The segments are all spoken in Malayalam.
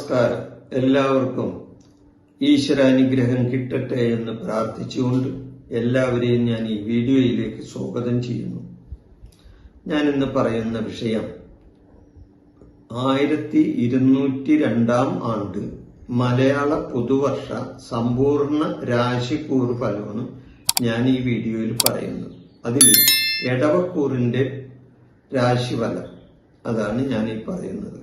നമസ്കാരം. എല്ലാവർക്കും ഈശ്വരാനുഗ്രഹം കിട്ടട്ടെ എന്ന് പ്രാർത്ഥിച്ചുകൊണ്ട് എല്ലാവരെയും ഞാൻ ഈ വീഡിയോയിലേക്ക് സ്വാഗതം ചെയ്യുന്നു. ഞാൻ ഇന്ന് പറയുന്ന വിഷയം 1202 ആണ്ട് മലയാള പുതുവർഷ സമ്പൂർണ്ണ രാശിക്കൂർ ഫലമാണ് ഞാൻ ഈ വീഡിയോയിൽ പറയുന്നത്. അതിൽ എടവക്കൂറിന്റെ രാശിഫലം അതാണ് ഞാൻ ഈ പറയുന്നത്.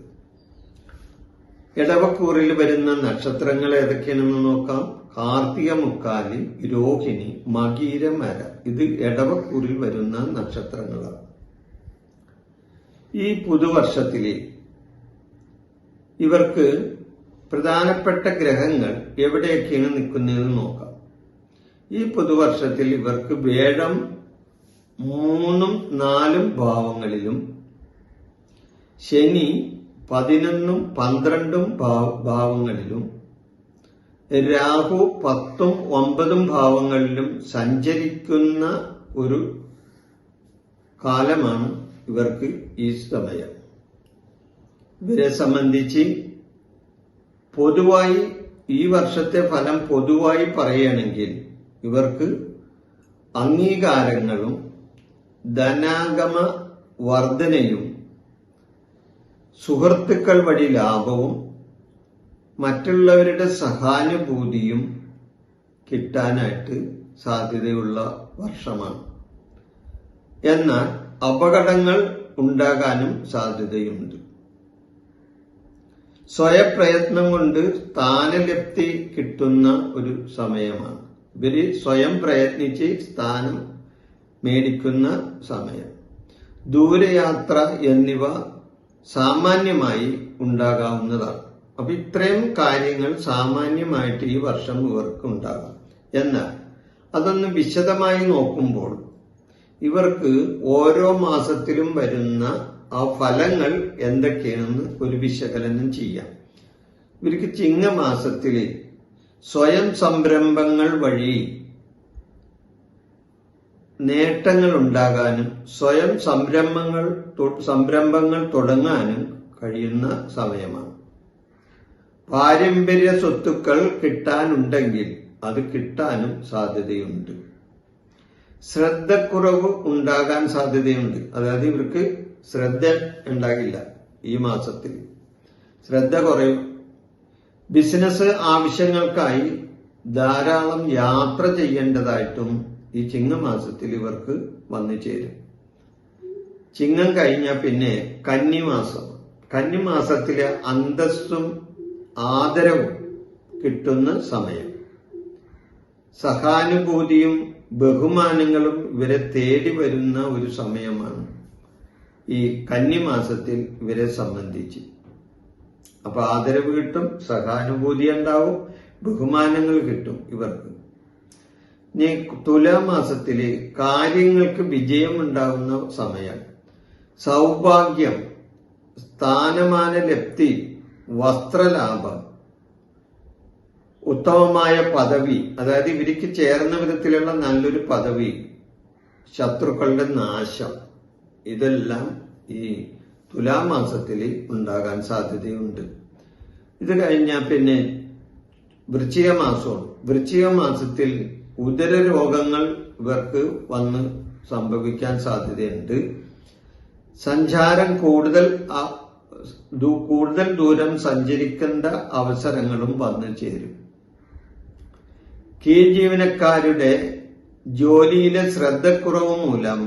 എടവക്കൂറിൽ വരുന്ന നക്ഷത്രങ്ങൾ ഏതൊക്കെയാണെന്ന് നോക്കാം. കാർത്തിക മുക്കാലി, രോഹിണി, മകീര, മര. ഇത് എടവക്കൂറിൽ വരുന്ന നക്ഷത്രങ്ങളാണ്. ഈ പുതുവർഷത്തില് ഇവർക്ക് പ്രധാനപ്പെട്ട ഗ്രഹങ്ങൾ എവിടെയൊക്കെയാണ് നിൽക്കുന്നതെന്ന് നോക്കാം. ഈ പുതുവർഷത്തിൽ ഇവർക്ക് വേഴം 3ഉം 4ഉം ഭാവങ്ങളിലും, ശനി 11ഉം 12ഉം ഭാവങ്ങളിലും, രാഹു 10ഉം 9ഉം ഭാവങ്ങളിലും സഞ്ചരിക്കുന്ന ഒരു കാലമാണ് ഇവർക്ക് ഈ സമയം. ഇവരെ സംബന്ധിച്ച് പൊതുവായി ഈ വർഷത്തെ ഫലം പൊതുവായി പറയുകയാണെങ്കിൽ ഇവർക്ക് അംഗീകാരങ്ങളും ധനാഗമ വർധനയും, സുഹൃത്തുക്കൾ വഴി ലാഭവും, മറ്റുള്ളവരുടെ സഹാനുഭൂതിയും കിട്ടാനായിട്ട് സാധ്യതയുള്ള വർഷമാണ്. എന്നാൽ അപകടങ്ങൾ ഉണ്ടാകാനും സാധ്യതയുണ്ട്. സ്വയപ്രയത്നം കൊണ്ട് സ്ഥാനലബ്ധി കിട്ടുന്ന ഒരു സമയമാണ്. ഇവര് സ്വയം പ്രയത്നിച്ച് സ്ഥാനം മേടിക്കുന്ന സമയം. ദൂരയാത്ര എന്നിവ സാമാന്യമായി ഉണ്ടാകാവുന്നതാണ്. അപ്പൊ ഇത്രയും കാര്യങ്ങൾ സാമാന്യമായിട്ട് ഈ വർഷം ഇവർക്ക് ഉണ്ടാകാം. എന്നാൽ അതൊന്ന് വിശദമായി നോക്കുമ്പോൾ ഇവർക്ക് ഓരോ മാസത്തിലും വരുന്ന ആ ഫലങ്ങൾ എന്തൊക്കെയാണെന്ന് ഒരു വിശകലനം ചെയ്യാം. ഇവർക്ക് ചിങ്ങമാസത്തില് സ്വയം സംരംഭങ്ങൾ വഴി നേട്ടങ്ങൾ ഉണ്ടാകാനും സ്വയം സംരംഭങ്ങൾ തുടങ്ങാനും കഴിയുന്ന സമയമാണ്. പാരമ്പര്യ സ്വത്തുക്കൾ കിട്ടാനുണ്ടെങ്കിൽ അത് കിട്ടാനും സാധ്യതയുണ്ട്. ശ്രദ്ധക്കുറവ് ഉണ്ടാകാൻ സാധ്യതയുണ്ട്. അതായത് ഇവർക്ക് ശ്രദ്ധ ഉണ്ടാകില്ല. ഈ മാസത്തിൽ ശ്രദ്ധ കുറയും. ബിസിനസ് ആവശ്യങ്ങൾക്കായി ധാരാളം യാത്ര ചെയ്യേണ്ടതായിട്ടും ഈ ചിങ്ങമാസത്തിൽ ഇവർക്ക് വന്നു ചേരും. ചിങ്ങം കഴിഞ്ഞാൽ പിന്നെ കന്നിമാസം. കന്നിമാസത്തിലെ അന്തസ്സും ആദരവും കിട്ടുന്ന സമയം. സഹാനുഭൂതിയും ബഹുമാനങ്ങളും ഇവരെ തേടി വരുന്ന ഒരു സമയമാണ് ഈ കന്നിമാസത്തിൽ ഇവരെ സംബന്ധിച്ച്. അപ്പൊ ആദരവ് കിട്ടും, സഹാനുഭൂതി ഉണ്ടാവും, ബഹുമാനങ്ങൾ കിട്ടും ഇവർക്ക്. ഇനി തുലാമാസത്തില് കാര്യങ്ങൾക്ക് വിജയം ഉണ്ടാകുന്ന സമയം. സൗഭാഗ്യം, സ്ഥാനമാന ലബ്ധി, വസ്ത്രലാഭം, ഉത്തമമായ പദവി, അതായത് ഇവർക്ക് ചേർന്ന വിധത്തിലുള്ള നല്ലൊരു പദവി, ശത്രുക്കളുടെ നാശം, ഇതെല്ലാം ഈ തുലാമാസത്തിൽ ഉണ്ടാകാൻ സാധ്യതയുണ്ട്. ഇത് കഴിഞ്ഞാൽ പിന്നെ വൃശ്ചിക മാസമാണ്. വൃശ്ചിക മാസത്തിൽ ഉദര രോഗങ്ങൾ ഇവർക്ക് വന്ന് സംഭവിക്കാൻ സാധ്യതയുണ്ട്. സഞ്ചാരം കൂടുതൽ ദൂരം സഞ്ചരിക്കേണ്ട അവസരങ്ങളും വന്നു ചേരും. കീഴ് ജീവനക്കാരുടെ ജോലിയിലെ ശ്രദ്ധക്കുറവ് മൂലം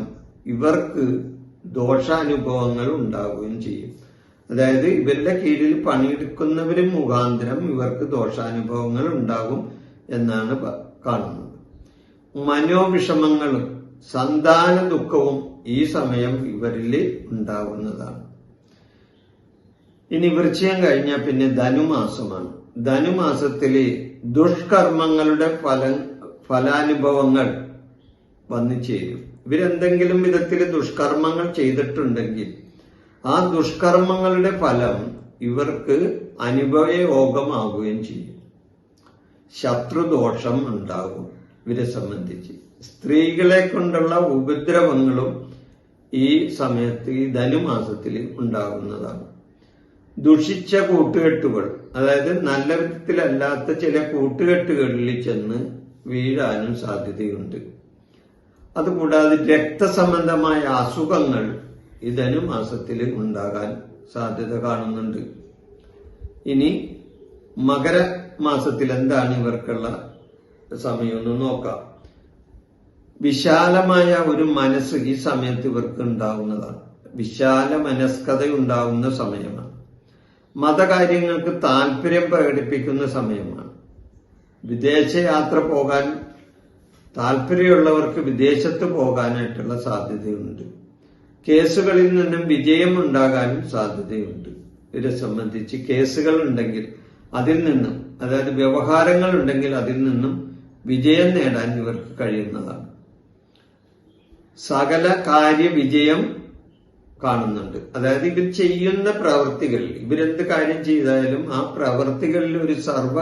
ഇവർക്ക് ദോഷാനുഭവങ്ങൾ ഉണ്ടാവുകയും ചെയ്യും. അതായത് ഇവരുടെ കീഴിൽ പണിയെടുക്കുന്നവര് മുഖാന്തരം ഇവർക്ക് ദോഷാനുഭവങ്ങൾ ഉണ്ടാകും എന്നാണ് കാണുന്നത്. മനോവിഷമങ്ങളും സന്താന ദുഃഖവും ഈ സമയം ഇവരിൽ ഉണ്ടാകുന്നതാണ്. ഇനി വൃശ്ചികം കഴിഞ്ഞാൽ പിന്നെ ധനുമാസമാണ്. ധനുമാസത്തില് ദുഷ്കർമ്മങ്ങളുടെ ഫലാനുഭവങ്ങൾ വന്നു ചേരും. ഇവരെന്തെങ്കിലും വിധത്തിൽ ദുഷ്കർമ്മങ്ങൾ ചെയ്തിട്ടുണ്ടെങ്കിൽ ആ ദുഷ്കർമ്മങ്ങളുടെ ഫലം ഇവർക്ക് അനുഭവയോഗമാവുകയും ചെയ്യും. ശത്രുദോഷം ഉണ്ടാകും ഇവരെ സംബന്ധിച്ച്. സ്ത്രീകളെ കൊണ്ടുള്ള ഉപദ്രവങ്ങളും ഈ സമയത്ത് ഈ ധനുമാസത്തിൽ ഉണ്ടാകുന്നതാണ്. ദുഷിച്ച കൂട്ടുകെട്ടുകൾ, അതായത് നല്ല വിധത്തിലല്ലാത്ത ചില കൂട്ടുകെട്ടുകളിൽ ചെന്ന് വീഴാനും സാധ്യതയുണ്ട്. അതുകൂടാതെ രക്തസംബന്ധമായ അസുഖങ്ങൾ ഈ ധനുമാസത്തിൽ ഉണ്ടാകാൻ സാധ്യത കാണുന്നുണ്ട്. ഇനി മകരമാസത്തിൽ എന്താണ് ഇവർക്കുള്ള സമയമെന്ന് നോക്കാം. വിശാലമായ ഒരു മനസ്സ് ഈ സമയത്ത് ഇവർക്ക് ഉണ്ടാവുന്നതാണ്. വിശാല മനസ്കത ഉണ്ടാവുന്ന സമയമാണ്. മതകാര്യങ്ങൾക്ക് താല്പര്യം പ്രകടിപ്പിക്കുന്ന സമയമാണ്. വിദേശയാത്ര പോകാൻ താല്പര്യമുള്ളവർക്ക് വിദേശത്ത് പോകാനായിട്ടുള്ള സാധ്യതയുണ്ട്. കേസുകളിൽ നിന്നും വിജയം ഉണ്ടാകാനും സാധ്യതയുണ്ട്. ഇവരെ സംബന്ധിച്ച് കേസുകൾ ഉണ്ടെങ്കിൽ അതിൽ നിന്നും, അതായത് വ്യവഹാരങ്ങൾ ഉണ്ടെങ്കിൽ അതിൽ നിന്നും വിജയം നേടാൻ ഇവർക്ക് കഴിയുന്നതാണ്. സകല കാര്യ വിജയം കാണുന്നുണ്ട്. അതായത് ഇവർ ചെയ്യുന്ന പ്രവൃത്തികളിൽ, ഇവരെന്ത് കാര്യം ചെയ്താലും ആ പ്രവൃത്തികളിൽ ഒരു സർവ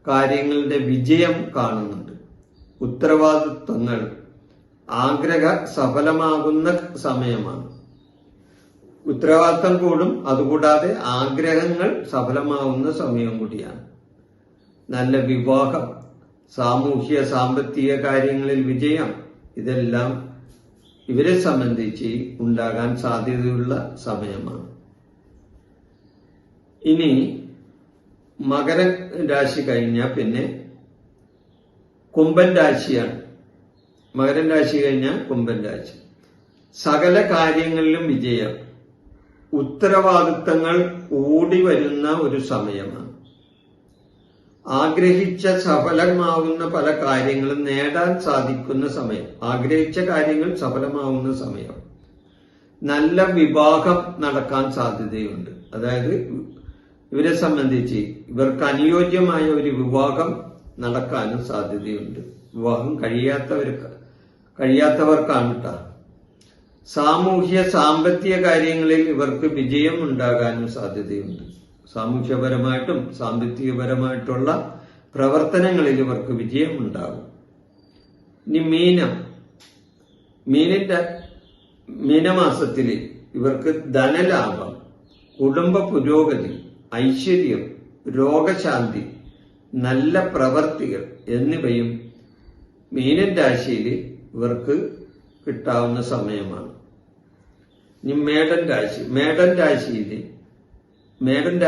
കാര്യങ്ങളുടെ വിജയം കാണുന്നുണ്ട്. ഉത്തരവാദിത്വങ്ങൾ, ആഗ്രഹ സഫലമാകുന്ന സമയമാണ്. ഉത്തരവാദിത്വം കൂടും, അതുകൂടാതെ ആഗ്രഹങ്ങൾ സഫലമാവുന്ന സമയം കൂടിയാണ്. നല്ല വിവാഹം, സാമൂഹ്യ സാമ്പത്തിക കാര്യങ്ങളിൽ വിജയം, ഇതെല്ലാം ഇവരെ സംബന്ധിച്ച് ഉണ്ടാകാൻ സാധ്യതയുള്ള സമയമാണ്. ഇനി മകര രാശി കഴിഞ്ഞാൽ പിന്നെ കുംഭൻ രാശിയാണ്. മകരൻ രാശി കഴിഞ്ഞാൽ കുംഭൻ രാശി. സകല കാര്യങ്ങളിലും വിജയം, ഉത്തരവാദിത്തങ്ങൾ കൂടി വരുന്ന ഒരു സമയമാണ്. ആഗ്രഹിച്ച സഫലമാവുന്ന പല കാര്യങ്ങളും നേടാൻ സാധിക്കുന്ന സമയം. ആഗ്രഹിച്ച കാര്യങ്ങൾ സഫലമാവുന്ന സമയം. നല്ല വിവാഹം നടക്കാൻ സാധ്യതയുണ്ട്. അതായത് ഇവരെ സംബന്ധിച്ച് ഇവർക്ക് അനുയോജ്യമായ ഒരു വിവാഹം നടക്കാനും സാധ്യതയുണ്ട്. വിവാഹം കഴിയാത്തവർക്കാണ് കേട്ടോ. സാമൂഹ്യ സാമ്പത്തിക കാര്യങ്ങളിൽ ഇവർക്ക് വിജയം ഉണ്ടാകാനും സാധ്യതയുണ്ട്. സാമൂഹ്യപരമായിട്ടും സാമ്പത്തികപരമായിട്ടുള്ള പ്രവർത്തനങ്ങളിൽ ഇവർക്ക് വിജയം ഉണ്ടാകും. ഇനി മീനമാസത്തിൽ ഇവർക്ക് ധനലാഭം, കുടുംബ പുരോഗതി, ഐശ്വര്യം, രോഗശാന്തി, നല്ല പ്രവർത്തികൾ എന്നിവയും മീനൻ രാശിയിൽ ഇവർക്ക് കിട്ടാവുന്ന സമയമാണ്. ഇനി മേടൻ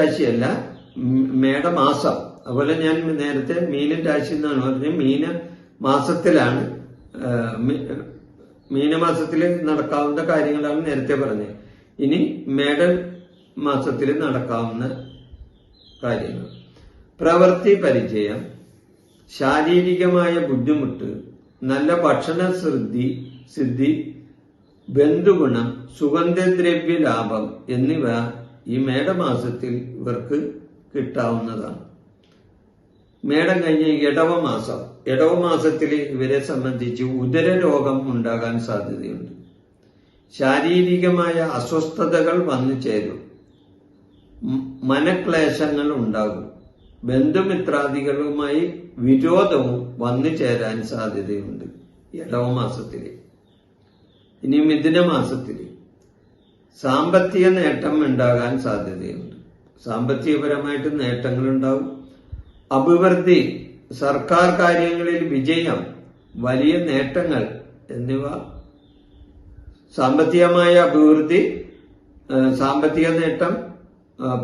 രാശിയല്ല, മേടമാസം. അതുപോലെ ഞാൻ നേരത്തെ മീനൻ രാശി എന്നാണ് പറഞ്ഞത്. മീനമാസത്തിലാണ്, മീനമാസത്തിൽ നടക്കാവുന്ന കാര്യങ്ങളാണ് നേരത്തെ പറഞ്ഞത്. ഇനി മേടൻ മാസത്തിൽ നടക്കാവുന്ന കാര്യങ്ങൾ: പ്രവൃത്തി പരിചയം, ശാരീരികമായ ബുദ്ധിമുട്ട്, നല്ല ഭക്ഷണ സിദ്ധി, ബന്ധുഗുണം, സുഗന്ധദ്രവ്യ ലാഭം എന്നിവ ഈ മേടമാസത്തിൽ ഇവർക്ക് കിട്ടാവുന്നതാണ്. മേടം കഴിഞ്ഞ് ഇടവമാസത്തിൽ ഇവരെ സംബന്ധിച്ച് ഉദരരോഗം ഉണ്ടാകാൻ സാധ്യതയുണ്ട്. ശാരീരികമായ അസ്വസ്ഥതകൾ വന്നു ചേരും. മനക്ലേശങ്ങൾ ഉണ്ടാകും. ബന്ധുമിത്രാദികളുമായി വിരോധവും വന്നു ചേരാൻ സാധ്യതയുണ്ട് ഇടവമാസത്തിൽ. ഇനി മിഥുനമാസത്തിൽ സാമ്പത്തിക നേട്ടം ഉണ്ടാകാൻ സാധ്യതയുണ്ട്. സാമ്പത്തികപരമായിട്ട് നേട്ടങ്ങൾ ഉണ്ടാവും. അഭിവൃദ്ധി, സർക്കാർ കാര്യങ്ങളിൽ വിജയം, വലിയ നേട്ടങ്ങൾ എന്നിവ, സാമ്പത്തികമായ അഭിവൃദ്ധി, സാമ്പത്തിക നേട്ടം,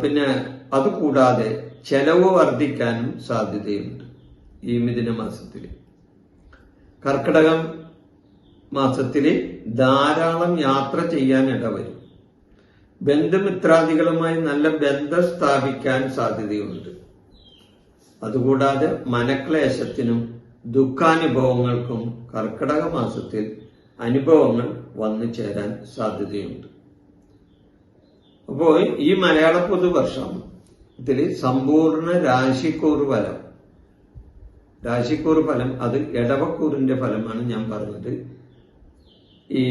പിന്നെ അതുകൂടാതെ ചെലവ് വർദ്ധിക്കാനും സാധ്യതയുണ്ട് ഈ മിഥുനമാസത്തിൽ. കർക്കിടകം മാസത്തിൽ ധാരാളം യാത്ര ചെയ്യാൻ ഇടവരും. ബന്ധുമിത്രാദികളുമായി നല്ല ബന്ധം സ്ഥാപിക്കാൻ സാധ്യതയുണ്ട്. അതുകൂടാതെ മനക്ലേശത്തിനും ദുഃഖാനുഭവങ്ങൾക്കും കർക്കിടക മാസത്തിൽ അനുഭവങ്ങൾ വന്നു ചേരാൻ സാധ്യതയുണ്ട്. അപ്പോൾ ഈ മലയാള പുതുവർഷത്തിൽ സമ്പൂർണ്ണ രാശിക്കൂറ് ഫലം അത് ഇടവക്കൂറിന്റെ ഫലമാണ് ഞാൻ പറഞ്ഞത്. ഈ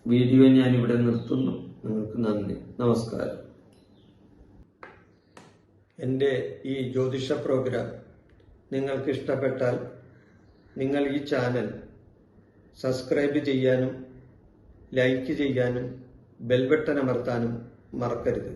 വീഡിയോ ഞാനിവിടെ നിർത്തുന്നു. നിങ്ങൾക്ക് നന്ദി, നമസ്കാരം. എൻ്റെ ഈ ജ്യോതിഷ പ്രോഗ്രാം നിങ്ങൾക്ക് ഇഷ്ടപ്പെട്ടാൽ നിങ്ങൾ ഈ ചാനൽ സബ്സ്ക്രൈബ് ചെയ്യാനും ലൈക്ക് ചെയ്യാനും ബെൽ ബട്ടൺ അമർത്താനും മറക്കരുത്.